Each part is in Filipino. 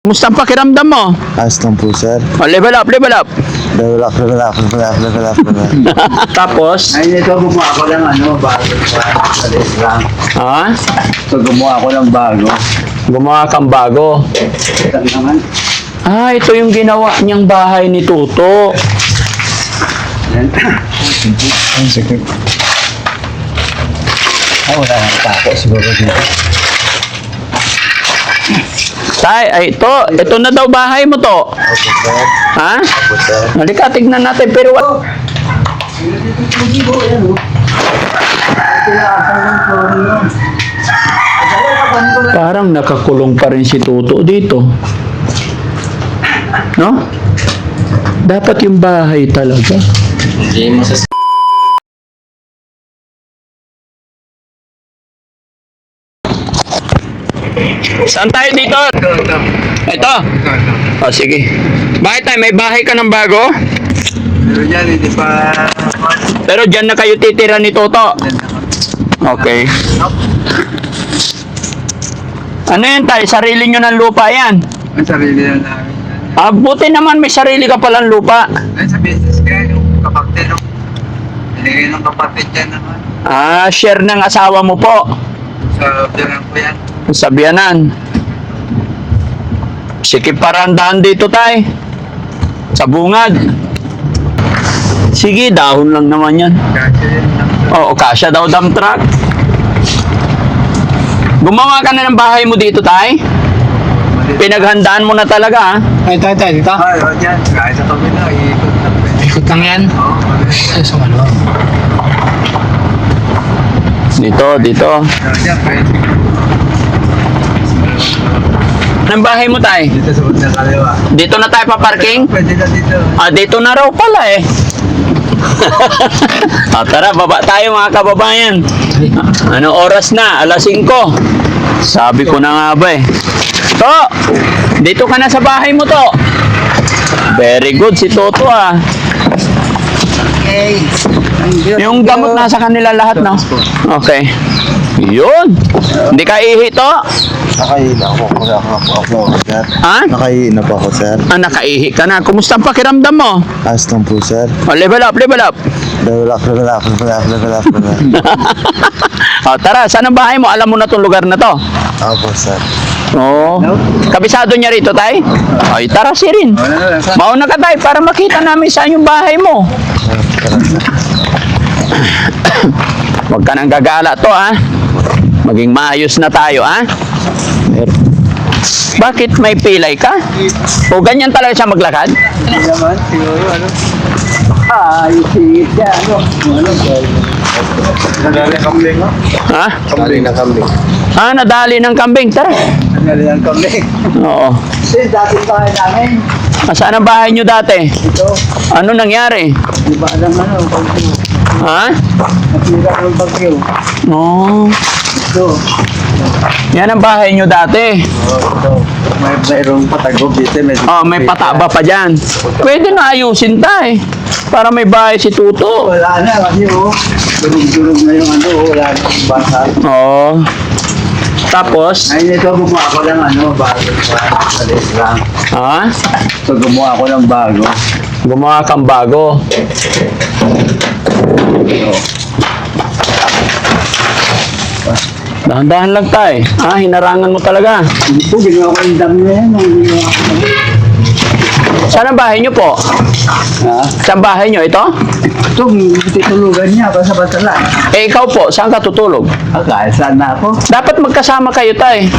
Kumusta ang pakiramdam mo? Ayos lang po, sir. Oh, level up, level up. Level up. Tapos, Ay, ito gumawa ko ng bago sa lang. ha? So, gumawa ko ng bago. Gumawa kang bago. Ito naman. Ah, ito yung ginawa niyang bahay ni Tuto. Yan. Ay, wala nang tako siguro dito. Tay, ay ito na daw bahay mo to. Opo, sir. Ha? Opo, sir. Halika, tignan natin. Pero parang nakakulong pa rin si Tuto dito. No? Dapat yung bahay talaga. Hindi mo sa Saan tayo dito? Ito. O, sige. Bakit tayo? May bahay ka ng bago? Pero yan, hindi pa... Pero dyan na kayo titira ni Toto. Okay. Ano yan tayo? Sarili nyo ng lupa yan? Ang sarili na namin. Ah, buti naman may sarili ka palang lupa. Ay, sa business kaya yung kapatid, no? Binigay ng kapatid yan naman. Ah, share ng asawa mo po. Sa bilang ko yan. Sa biyanan. Sige, parandahan dito tay. Sa bungad. Sige, dahon lang naman yan. Kasi yan lang. Oo, kasya daw dump truck. Gumawa ka na ng bahay mo dito tay. Pinaghandaan mo na talaga ha. Ay, tayo, dito. Ay, o dyan. Kahit sa kabila, iikot lang. Ikot lang yan. Oo, Ay, sa ano? Dito. dyan, pwede. Anong bahay mo tay? Dito sa bandang kaliwa. Dito na tayo pa-parking? Pwede na dito. Ah, dito na raw pala eh. Ah, tara, baba tayo mga kababayan. Ano oras na? Alas 5. Sabi ko na nga ba eh. To, dito ka na sa bahay mo to. Very good si Toto ah. Okay. Yung gamot nasa kanila lahat no? Okay. Yun. Hindi ka ihi to? Nakahina po ako, sir. Ha? Nakahina po ako, sir. Ah, nakaihi ka na. Kumusta ang pakiramdam mo? Ayos lang po, sir. Oh, level up, level up. Level up. Oh, tara, saan ang bahay mo? Alam mo na tong lugar na to. Opo, sir. Oo. Kabisado niya rito, tay? Ay, tara si rin. Wala na lang. Mauna ka, tay, para makita namin saan yung bahay mo. Huwag ka nang gagala to, ha? Maging maayos na tayo, ha? Bakit may pilay ka? O ganyan talaga siya maglakad? Hindi naman, siguro ano. Yung singit niya, Nadali kambing, no? Ha? Kambing na kambing. Ah, nadali ng kambing. Tara. Nadali ang kambing. Oo. Kasi dati bahay namin, Ah, saan ang bahay nyo dati? ito, Ano nangyari? di ba alam pagyo. Ha? Nasira ng pagyo. Oo. Ito, Yan ang bahay nyo dati. ito. Mayroong patagog dito. Oh, may pataba pa dyan. Pwede na ayusin tay. Para may bahay si Tuto. Wala na kasi durug-durug na yung wala na yung basa. Oo. Tapos, Ay, ito gumawa ko ng bago sa lang. ha? So, gumawa ko ng bago. Gumawa kang bago. Dahan-dahan lang tay. Ah, hinarangan mo talaga. Hindi po, ginawa ko yung dami na yan. Ginawa ko na. Saan ang bahay nyo po? Ha? Saan bahay nyo? Ito? Ito, titulugan niya, basta-basta lang. Eh, ikaw po, saan ka tutulog? Kahit saan na ako. Dapat magkasama kayo tay.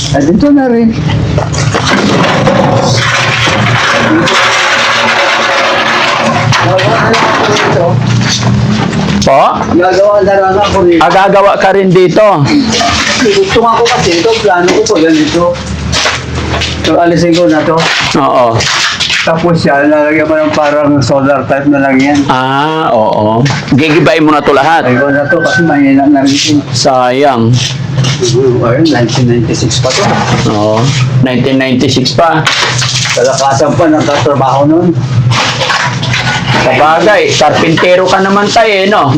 At dito na rin. Po? Gagawa na lang ako rin. Ah, gagawa ka rin dito. Gusto nga ko kasi ito, plano ko po ganito. So, alisin ko na to. Oo. Tapos yan, lalagyan mo ng parang solar type na lang yan. Ah, oo. Gigibayin mo na to lahat. Ayun na to kasi mahina na rin ito. Sayang. Ayun, 1996 pa to. Oo. 1996 pa. Kalakasan pa, nagtatrabaho nun. Sabagay, karpintero ka naman tayo eh, no?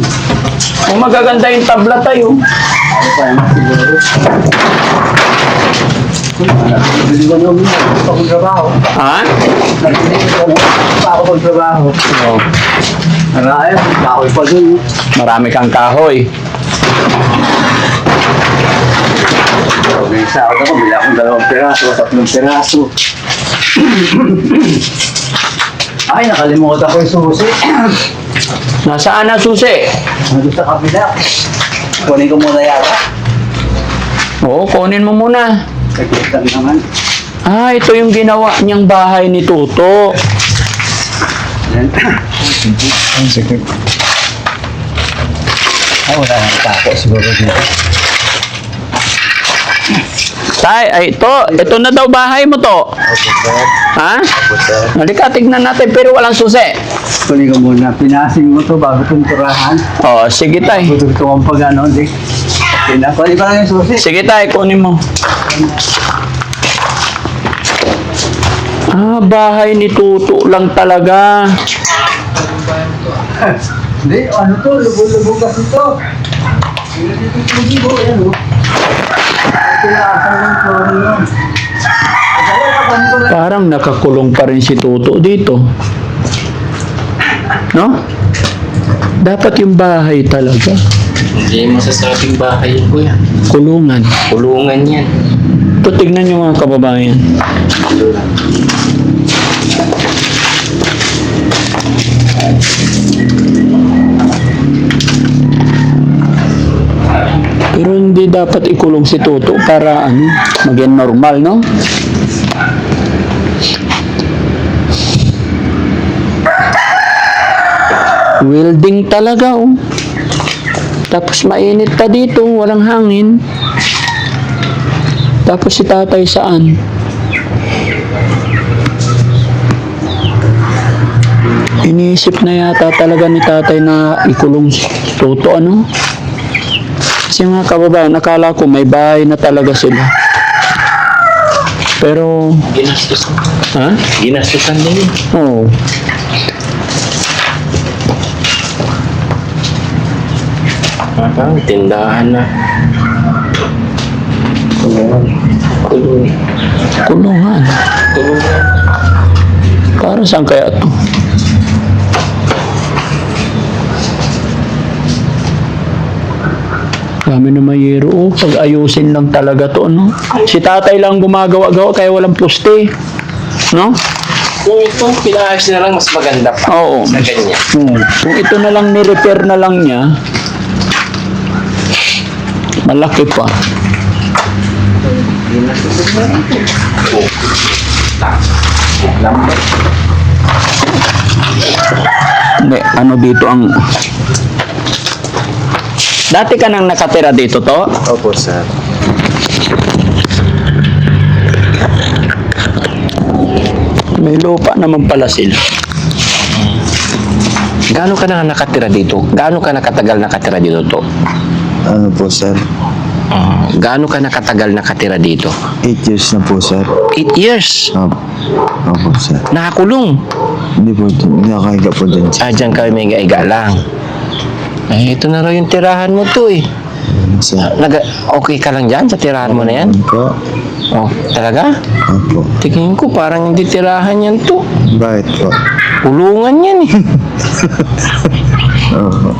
Kung magaganda yung tabla tayo. Ano pa yan, siguro. Hindi ko naman pa akong trabaho. Ha? Hindi ko naman pa ako trabaho. Oo. Maraya, kahoy pa dun. Marami kang kahoy. May sahod ako, bila akong 2 piraso, 3 piraso. Ay, nakalimutan ko yung susi. Nasaan na susi? Nandun sa kabila. Kunin ko muna yata. Oo, kunin mo muna. Saglit lang naman. Ah, ito yung ginawa niyang bahay ni Tuto. Yan. Ang sakit. Ay, wala nang tako siguro dito. Tay, ay ito na daw bahay mo to. Opo, sir. Ha? Opo, sir. Halika, tignan natin pero walang susi. Kunin ko muna. Pinasing mo to bago itong turahan. Oh, sige tay. Tutugtungan pa gano'n, di. Kunin ko lang yung susi. Sige tay, kunin mo. Ah, bahay ni Tuto lang talaga. Hindi, ano to? Lubog-lubog kasi to. Hindi dito tubig ko, yan o. Pinaasan ng flooring yun. Parang nakakulong pa rin si Tuto dito. No? Dapat yung bahay talaga. Hindi masasabing bahay ko yan. Kulungan. Kulungan yan. Ito, tignan nyo mga kababayan. Pero hindi dapat ikulong si Tuto para ano, maging normal, no? Welding talaga, oh. Tapos mainit pa dito, walang hangin. Tapos si tatay saan? Iniisip na yata talaga ni tatay na ikulong si Tuto, ano? Kasi mga kababayan, nakala ko may bahay na talaga sila. Pero, Ginastusan. ha? Ginastusan din yun. Oo. Parang tindahan na. Kulungan. Kulungan. Kulungan. Para saan kaya to? Dami na mayero. Oh, pag ayusin lang talaga to, no? Si tatay lang gumagawa-gawa kaya walang poste. No? Kung ito, pinaayos na lang mas maganda pa. Oo. Sa ganyan. Kung ito na lang ni-repair na lang niya, malaki pa. Hindi, ano dito ang... Dati ka nang nakatira dito to? Opo, sir. May lupa naman pala sila. Gaano ka na nakatira dito? Gaano ka nakatagal nakatira dito to? Ano po, sir? Gaano ka nakatagal nakatira dito? 8 years na po, sir. 8 years. Opo, sir. Nakakulong. Hindi po, nakakahiga po dyan, sir. Ah, dyan kami may gaiga lang. Eh, ito na raw yung tirahan mo to eh. Ano, sir? Okay ka lang dyan sa tirahan mo na yan? Ano po? Oh, talaga? Opo. Tingin ko parang hindi tirahan yan to. Bakit po? Kulungan yan eh. Opo.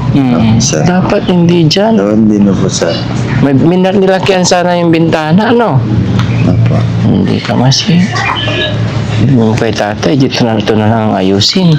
Sir. Dapat hindi dyan. Doon din na po, sir. May nilakihan sana yung bintana, ano? Opo. Hindi ka kasi. Yung kay tatay, ito na lang ayusin.